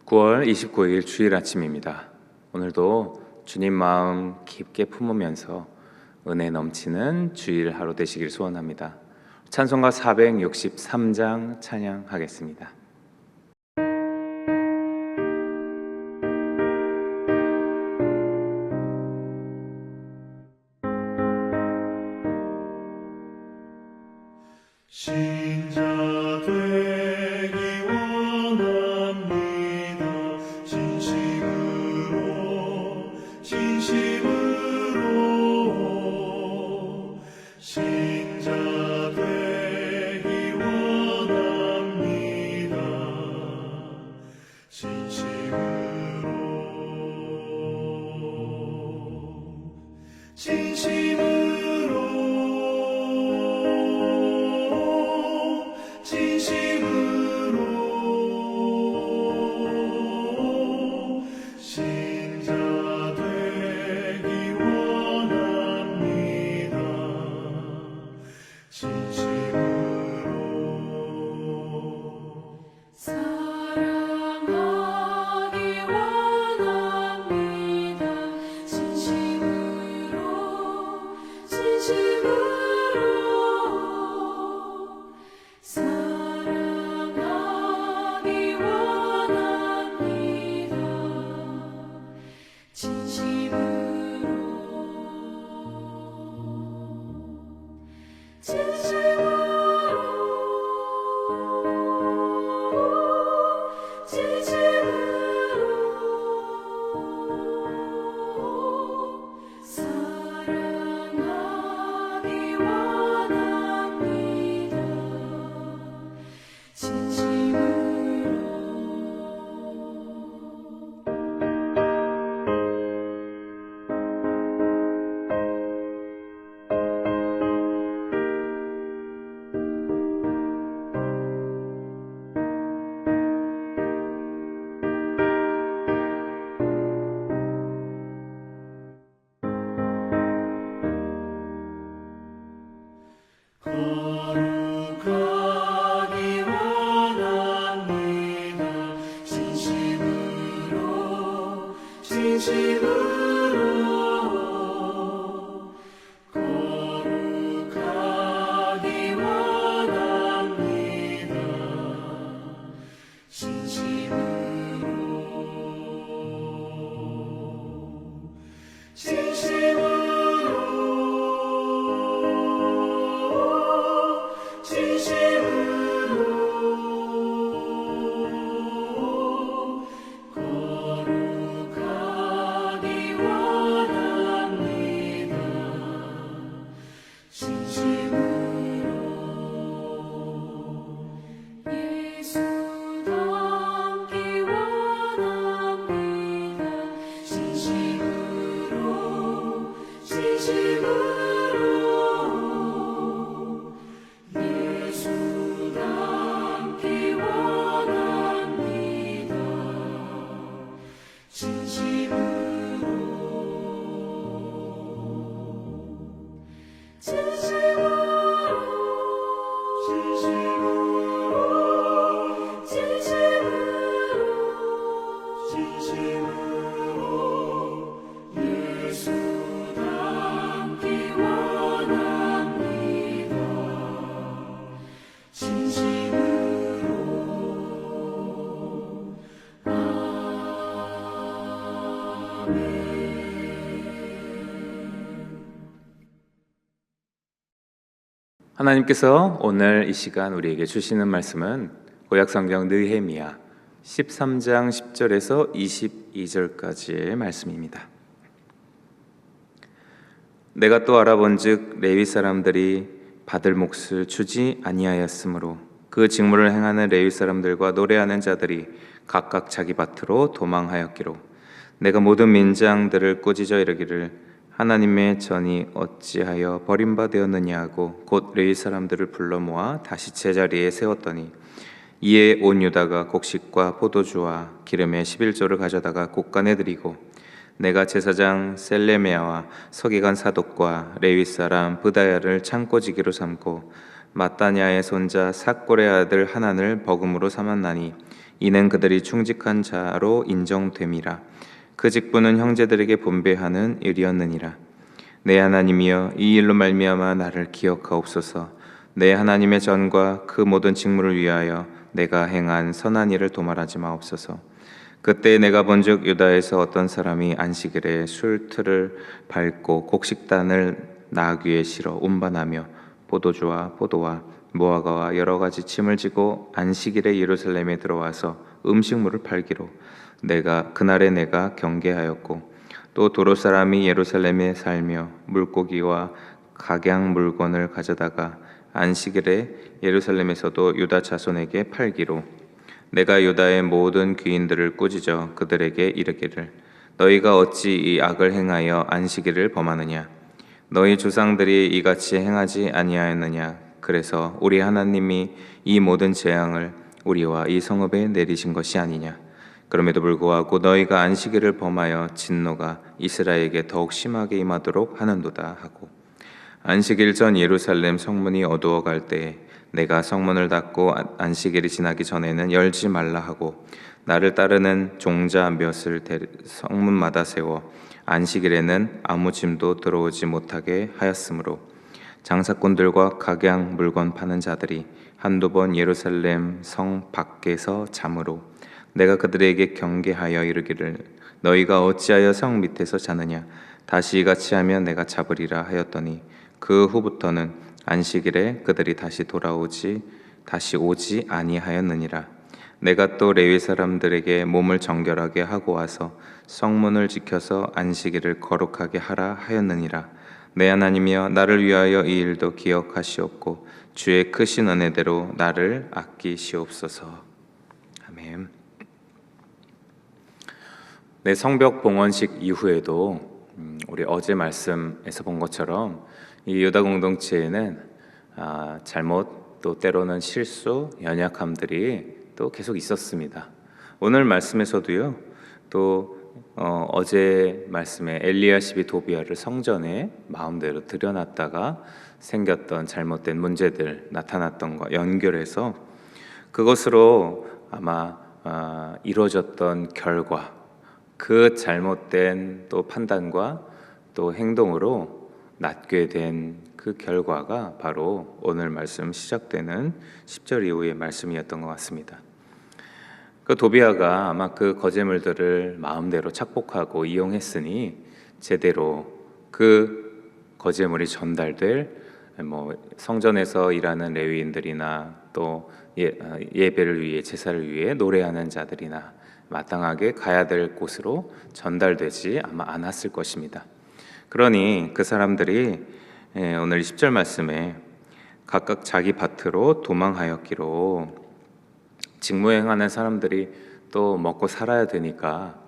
9월 29일 주일 아침입니다. 오늘도 주님 마음 깊게 품으면서 은혜 넘치는 주일 하루 되시길 소원합니다. 찬송가 463장 찬양하겠습니다. 신자 되기 원합니다. 진심으로 신자 되기 원합니다. 신자 되기 원합니다. 진심으로 사랑하기 원합니다. 진심으로 사랑하기 원합니다. 사랑하기 원합니다. 거룩하기 원합니다. 진심으로 거룩하기 원합니다. 거룩하기 원합니다. 예수 닮기 원합니다. 진심으로 예수 닮기 원합니다. 예수 닮기 원합니다. 하나님께서 오늘 이 시간 우리에게 주시는 말씀은 구약성경 느헤미야 13장 10절에서 22절까지의 말씀입니다. 내가 또 알아본즉 레위 사람들이 받을 몫을 주지 아니하였으므로 그 직무를 행하는 레위 사람들과 노래하는 자들이 각각 자기 밭으로 도망하였기로 내가 모든 민장들을 꾸짖어 이르기를 하나님의 전이 어찌하여 버림바 되었느냐 하고 곧 레위 사람들을 불러 모아 다시 제자리에 세웠더니 이에 온 유다가 곡식과 포도주와 기름의 11조를 가져다가 곳간에 드리고 내가 제사장 셀레메야와 서기관 사독과 레위 사람 브다야를 창고지기로 삼고 마따냐의 손자 삭골의 아들 하난을 버금으로 삼았나니 이는 그들이 충직한 자로 인정됨이라. 그 직분은 형제들에게 분배하는 일이었느니라. 내 하나님이여, 이 일로 말미암아 나를 기억하옵소서. 내 하나님의 전과 그 모든 직무를 위하여 내가 행한 선한 일을 도말하지 마옵소서. 그때 내가 본즉 유다에서 어떤 사람이 안식일에 술틀을 밟고 곡식단을 나귀에 실어 운반하며 포도주와 포도와 무화과와 여러 가지 짐을 지고 안식일에 예루살렘에 들어와서 음식물을 팔기로 그날에 내가 경계하였고, 또 도로 사람이 예루살렘에 살며 물고기와 각양 물건을 가져다가 안식일에 예루살렘에서도 유다 자손에게 팔기로 내가 유다의 모든 귀인들을 꾸짖어 그들에게 이르기를 너희가 어찌 이 악을 행하여 안식일을 범하느냐? 너희 조상들이 이같이 행하지 아니하였느냐? 그래서 우리 하나님이 이 모든 재앙을 우리와 이 성읍에 내리신 것이 아니냐? 그럼에도 불구하고 너희가 안식일을 범하여 진노가 이스라엘에게 더욱 심하게 임하도록 하는도다 하고, 안식일 전 예루살렘 성문이 어두워갈 때에 내가 성문을 닫고 안식일이 지나기 전에는 열지 말라 하고, 나를 따르는 종자 몇을 성문마다 세워 안식일에는 아무 짐도 들어오지 못하게 하였으므로 장사꾼들과 각양 물건 파는 자들이 한두 번 예루살렘 성 밖에서 잠으로 내가 그들에게 경계하여 이르기를 너희가 어찌하여 성 밑에서 자느냐? 다시 이같이 하면 내가 잡으리라 하였더니 그 후부터는 안식일에 그들이 다시 오지 아니하였느니라. 내가 또 레위 사람들에게 몸을 정결하게 하고 와서 성문을 지켜서 안식일을 거룩하게 하라 하였느니라. 내 하나님이여, 나를 위하여 이 일도 기억하시옵고 주의 크신 은혜대로 나를 아끼시옵소서. 아멘. 네, 성벽 봉헌식 이후에도 우리 어제 말씀에서 본 것처럼 이 유다 공동체에는 잘못, 또 때로는 실수, 연약함들이 또 계속 있었습니다. 오늘 말씀에서도요, 또 어제 말씀에 엘리야십이 도비아를 성전에 마음대로 들여놨다가 생겼던 잘못된 문제들 나타났던 것 연결해서 그것으로 아마 이루어졌던 결과, 그 잘못된 또 판단과 또 행동으로 낳게 된 그 결과가 바로 오늘 말씀 시작되는 10절 이후의 말씀이었던 것 같습니다. 그 도비아가 아마 그 거제물들을 마음대로 착복하고 이용했으니 제대로 그 거제물이 전달될 성전에서 일하는 레위인들이나 또 예배를 위해 제사를 위해 노래하는 자들이나 마땅하게 가야 될 곳으로 전달되지 아마 않았을 것입니다. 그러니 그 사람들이 오늘 10절 말씀에 각각 자기 밭으로 도망하였기로, 직무 행하는 사람들이 또 먹고 살아야 되니까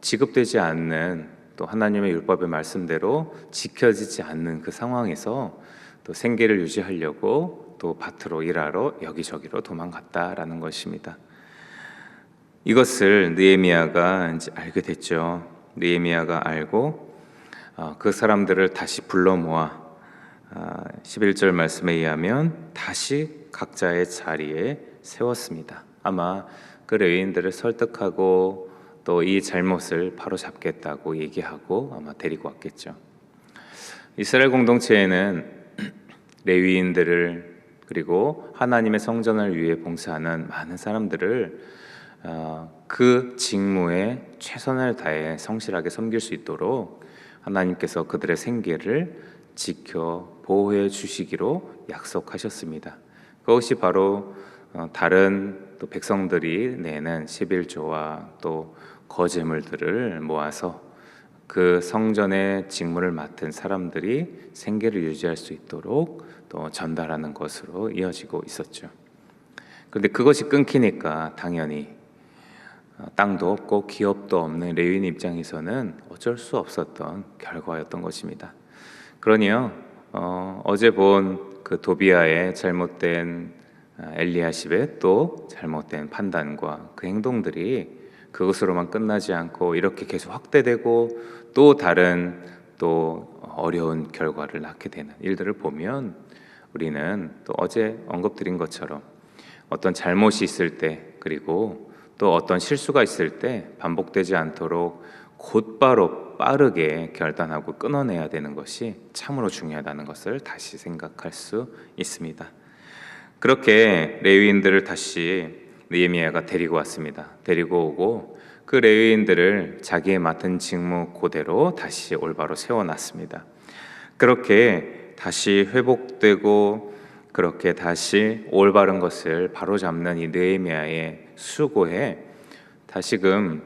지급되지 않는, 또 하나님의 율법의 말씀대로 지켜지지 않는 그 상황에서 또 생계를 유지하려고 또 밭으로 일하러 여기저기로 도망갔다라는 것입니다. 이것을 느헤미야가 이제 알게 됐죠. 느헤미야가 알고 그 사람들을 다시 불러 모아 11절 말씀에 의하면 다시 각자의 자리에 세웠습니다. 아마 그 레위인들을 설득하고 또 이 잘못을 바로잡겠다고 얘기하고 아마 데리고 왔겠죠. 이스라엘 공동체에는 레위인들을, 그리고 하나님의 성전을 위해 봉사하는 많은 사람들을 그 직무에 최선을 다해 성실하게 섬길 수 있도록 하나님께서 그들의 생계를 지켜 보호해 주시기로 약속하셨습니다. 그것이 바로 다른 또 백성들이 내는 11조와 또 거제물들을 모아서 그 성전의 직무를 맡은 사람들이 생계를 유지할 수 있도록 또 전달하는 것으로 이어지고 있었죠. 그런데 그것이 끊기니까 당연히 땅도 없고 기업도 없는 레위인 입장에서는 어쩔 수 없었던 결과였던 것입니다. 그러니요, 어제 본 그 도비아의 잘못된 엘리야십의 또 잘못된 판단과 그 행동들이 그것으로만 끝나지 않고 이렇게 계속 확대되고 또 다른 또 어려운 결과를 낳게 되는 일들을 보면 우리는 또 어제 언급드린 것처럼 어떤 잘못이 있을 때, 그리고 또 어떤 실수가 있을 때 반복되지 않도록 곧바로 빠르게 결단하고 끊어내야 되는 것이 참으로 중요하다는 것을 다시 생각할 수 있습니다. 그렇게 레위인들을 다시 느헤미야가 데리고 왔습니다. 데리고 오고 그 레위인들을 자기의 맡은 직무 그대로 다시 올바로 세워놨습니다. 그렇게 다시 회복되고 그렇게 다시 올바른 것을 바로잡는 이 느헤미야의 수고에 다시금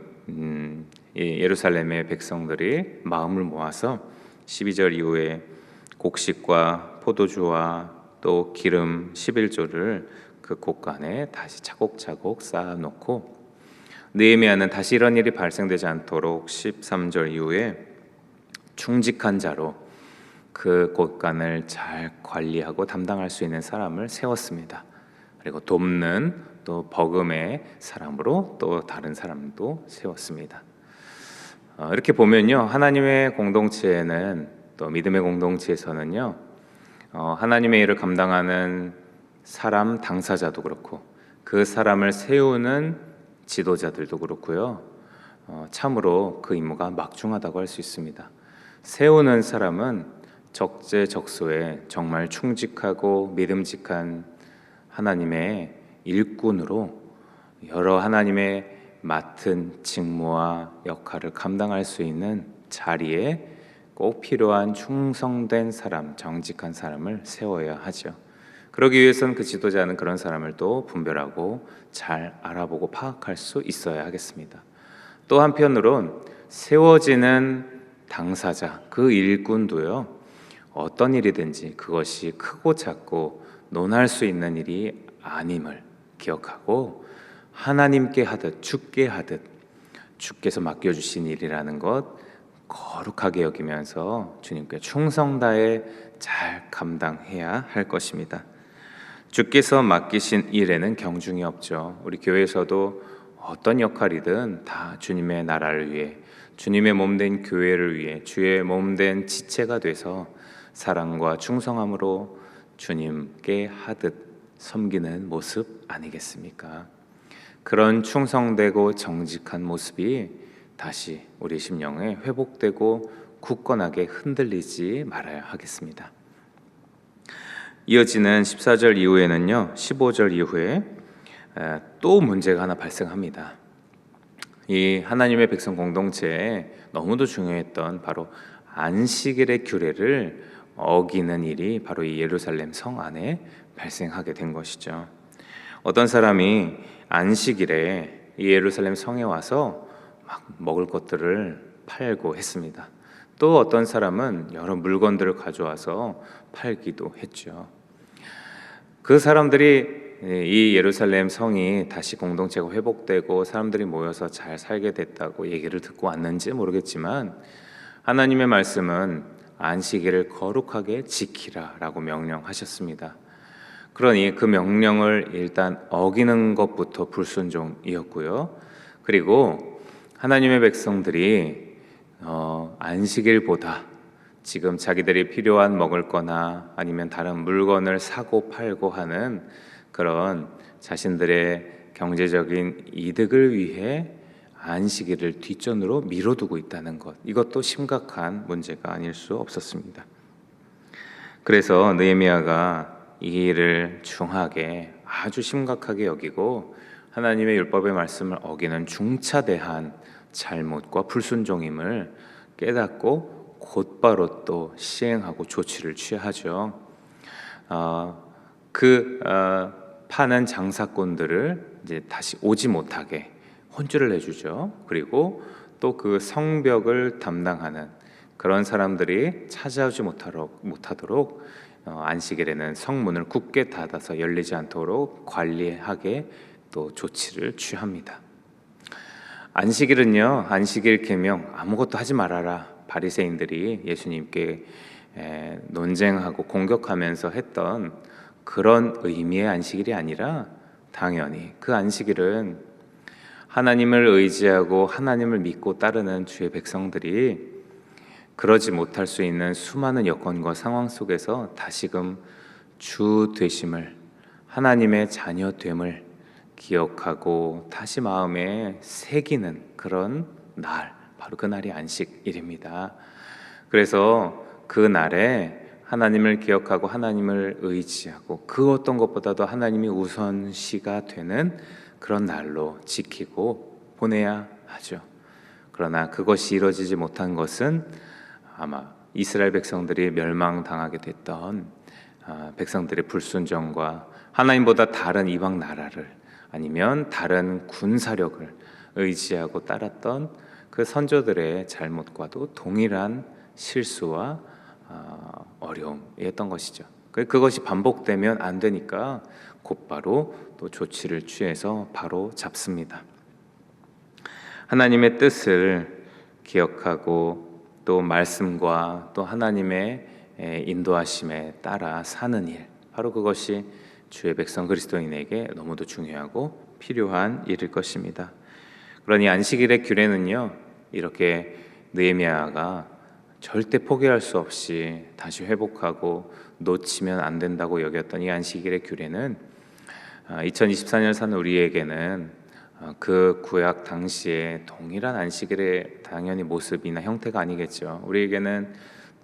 이 예루살렘의 백성들이 마음을 모아서 12절 이후에 곡식과 포도주와 또 기름 11조를 그 곳간에 다시 차곡차곡 쌓아놓고, 느헤미야는 다시 이런 일이 발생되지 않도록 13절 이후에 충직한 자로 그 곳간을 잘 관리하고 담당할 수 있는 사람을 세웠습니다. 그리고 돕는 또 버금의 사람으로 또 다른 사람도 세웠습니다. 이렇게 보면요, 하나님의 공동체에는, 또 믿음의 공동체에서는요, 하나님의 일을 감당하는 사람 당사자도 그렇고 그 사람을 세우는 지도자들도 그렇고요, 참으로 그 임무가 막중하다고 할 수 있습니다. 세우는 사람은 적재적소에 정말 충직하고 믿음직한 하나님의 일꾼으로 여러 하나님의 맡은 직무와 역할을 감당할 수 있는 자리에 꼭 필요한 충성된 사람, 정직한 사람을 세워야 하죠. 그러기 위해서는 그 지도자는 그런 사람을 또 분별하고 잘 알아보고 파악할 수 있어야 하겠습니다. 또 한편으론 세워지는 당사자, 그 일꾼도요, 어떤 일이든지 그것이 크고 작고 논할 수 있는 일이 아님을 기억하고 하나님께 하듯 주께 하듯 주께서 맡겨주신 일이라는 것 거룩하게 여기면서 주님께 충성 다해 잘 감당해야 할 것입니다. 주께서 맡기신 일에는 경중이 없죠. 우리 교회에서도 어떤 역할이든 다 주님의 나라를 위해, 주님의 몸된 교회를 위해 주의 몸된 지체가 돼서 사랑과 충성함으로 주님께 하듯 섬기는 모습 아니겠습니까? 그런 충성되고 정직한 모습이 다시 우리 심령에 회복되고 굳건하게 흔들리지 말아야 하겠습니다. 이어지는 14절 이후에는요, 15절 이후에 또 문제가 하나 발생합니다. 이 하나님의 백성 공동체에 너무도 중요했던 바로 안식일의 규례를 어기는 일이 바로 이 예루살렘 성 안에 발생하게 된 것이죠. 어떤 사람이 안식일에 이 예루살렘 성에 와서 막 먹을 것들을 팔고 했습니다. 또 어떤 사람은 여러 물건들을 가져와서 팔기도 했죠. 그 사람들이 이 예루살렘 성이 다시 공동체가 회복되고 사람들이 모여서 잘 살게 됐다고 얘기를 듣고 왔는지 모르겠지만, 하나님의 말씀은 안식일을 거룩하게 지키라라고 명령하셨습니다. 그러니 그 명령을 일단 어기는 것부터 불순종이었고요. 그리고 하나님의 백성들이 안식일보다 지금 자기들이 필요한 먹을 거나 아니면 다른 물건을 사고 팔고 하는 그런 자신들의 경제적인 이득을 위해 안식일을 뒷전으로 미뤄두고 있다는 것, 이것도 심각한 문제가 아닐 수 없었습니다. 그래서 느헤미야가 이 일을 중하게, 아주 심각하게 여기고 하나님의 율법의 말씀을 어기는 중차대한 잘못과 불순종임을 깨닫고 곧바로 또 시행하고 조치를 취하죠. 파는 장사꾼들을 이제 다시 오지 못하게 혼쭐을 내주죠. 그리고 또 그 성벽을 담당하는 그런 사람들이 찾아오지 못하도록 안식일에는 성문을 굳게 닫아서 열리지 않도록 관리하게 또 조치를 취합니다. 안식일은요, 안식일 계명 아무것도 하지 말아라, 바리새인들이 예수님께 논쟁하고 공격하면서 했던 그런 의미의 안식일이 아니라, 당연히 그 안식일은 하나님을 의지하고 하나님을 믿고 따르는 주의 백성들이 그러지 못할 수 있는 수많은 여건과 상황 속에서 다시금 주 되심을, 하나님의 자녀됨을 기억하고 다시 마음에 새기는 그런 날, 바로 그 날이 안식일입니다. 그래서 그 날에 하나님을 기억하고 하나님을 의지하고 그 어떤 것보다도 하나님이 우선시가 되는 그런 날로 지키고 보내야 하죠. 그러나 그것이 이루어지지 못한 것은 아마 이스라엘 백성들이 멸망당하게 됐던 백성들의 불순종과 하나님보다 다른 이방 나라를 아니면 다른 군사력을 의지하고 따랐던 그 선조들의 잘못과도 동일한 실수와 어려움이었던 것이죠. 그것이 반복되면 안 되니까 곧바로 또 조치를 취해서 바로 잡습니다. 하나님의 뜻을 기억하고 또 말씀과 또 하나님의 인도하심에 따라 사는 일, 바로 그것이 주의 백성 그리스도인에게 너무도 중요하고 필요한 일일 것입니다. 그러니 안식일의 규례는요, 이렇게 느헤미야가 절대 포기할 수 없이 다시 회복하고 놓치면 안 된다고 여겼던 이 안식일의 규례는 2024년 사는 우리에게는 그 구약 당시에 동일한 안식일의 당연히 모습이나 형태가 아니겠죠. 우리에게는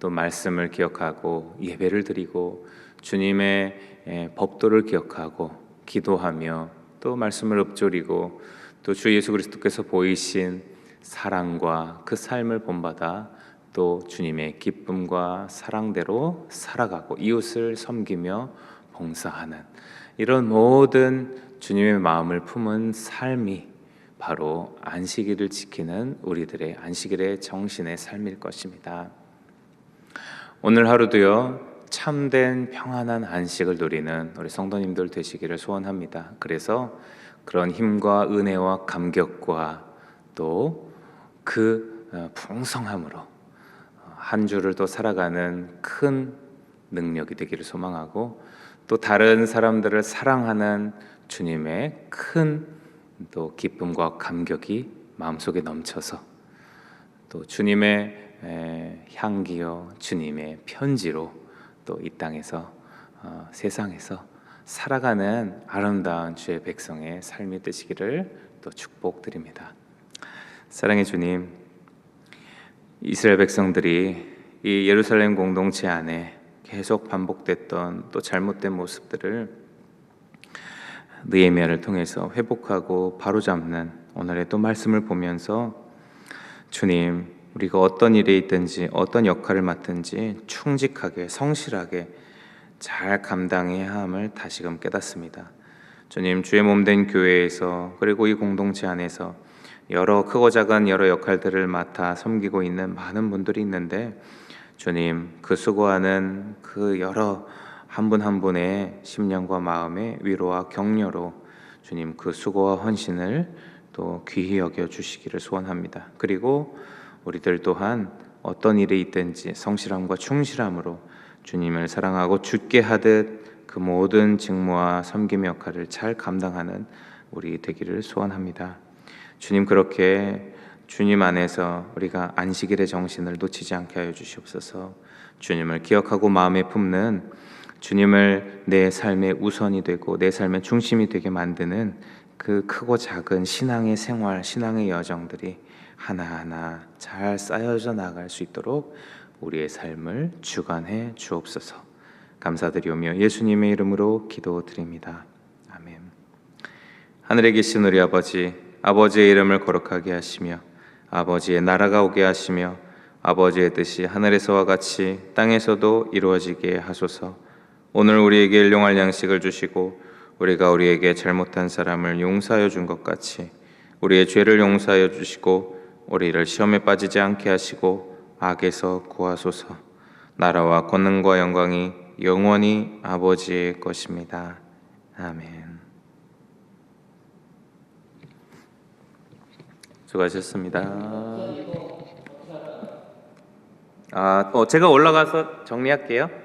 또 말씀을 기억하고 예배를 드리고 주님의 법도를 기억하고 기도하며 또 말씀을 읊조리고 또 주 예수 그리스도께서 보이신 사랑과 그 삶을 본받아 또 주님의 기쁨과 사랑대로 살아가고 이웃을 섬기며 봉사하는 이런 모든 주님의 마음을 품은 삶이 바로 안식일을 지키는 우리들의 안식일의 정신의 삶일 것입니다. 오늘 하루도요, 참된 평안한 안식을 누리는 우리 성도님들 되시기를 소원합니다. 그래서 그런 힘과 은혜와 감격과 또 그 풍성함으로 한 주를 또 살아가는 큰 능력이 되기를 소망하고 또 다른 사람들을 사랑하는 주님의 큰 또 기쁨과 감격이 마음속에 넘쳐서 또 주님의 향기요 주님의 편지로 또 이 땅에서 세상에서 살아가는 아름다운 주의 백성의 삶이 되시기를 또 축복드립니다. 사랑의 주님, 이스라엘 백성들이 이 예루살렘 공동체 안에 계속 반복됐던 또 잘못된 모습들을 느헤미야를 통해서 회복하고 바로잡는 오늘의 또 말씀을 보면서 주님, 우리가 어떤 일에 있든지 어떤 역할을 맡든지 충직하게 성실하게 잘 감당해야 함을 다시금 깨닫습니다. 주님, 주의 몸된 교회에서 그리고 이 공동체 안에서 여러 크고 작은 여러 역할들을 맡아 섬기고 있는 많은 분들이 있는데 주님, 그 수고하는 그 여러 한 분 한 분의 심령과 마음의 위로와 격려로 주님 그 수고와 헌신을 또 귀히 여겨 주시기를 소원합니다. 그리고 우리들 또한 어떤 일에 있든지 성실함과 충실함으로 주님을 사랑하고 주께 하듯 그 모든 직무와 섬김의 역할을 잘 감당하는 우리 되기를 소원합니다. 주님, 그렇게 주님 안에서 우리가 안식일의 정신을 놓치지 않게 하여 주시옵소서. 주님을 기억하고 마음에 품는 주님을 내 삶의 우선이 되고 내 삶의 중심이 되게 만드는 그 크고 작은 신앙의 생활, 신앙의 여정들이 하나하나 잘 쌓여져 나갈 수 있도록 우리의 삶을 주관해 주옵소서. 감사드리오며 예수님의 이름으로 기도드립니다. 아멘. 하늘에 계신 우리 아버지, 아버지의 이름을 거룩하게 하시며 아버지의 나라가 오게 하시며 아버지의 뜻이 하늘에서와 같이 땅에서도 이루어지게 하소서. 오늘 우리에게 일용할 양식을 주시고 우리가 우리에게 잘못한 사람을 용서하여 준 것 같이 우리의 죄를 용서하여 주시고 우리를 시험에 빠지지 않게 하시고 악에서 구하소서. 나라와 권능과 영광이 영원히 아버지의 것입니다. 아멘. 수고하셨습니다. 제가 올라가서 정리할게요.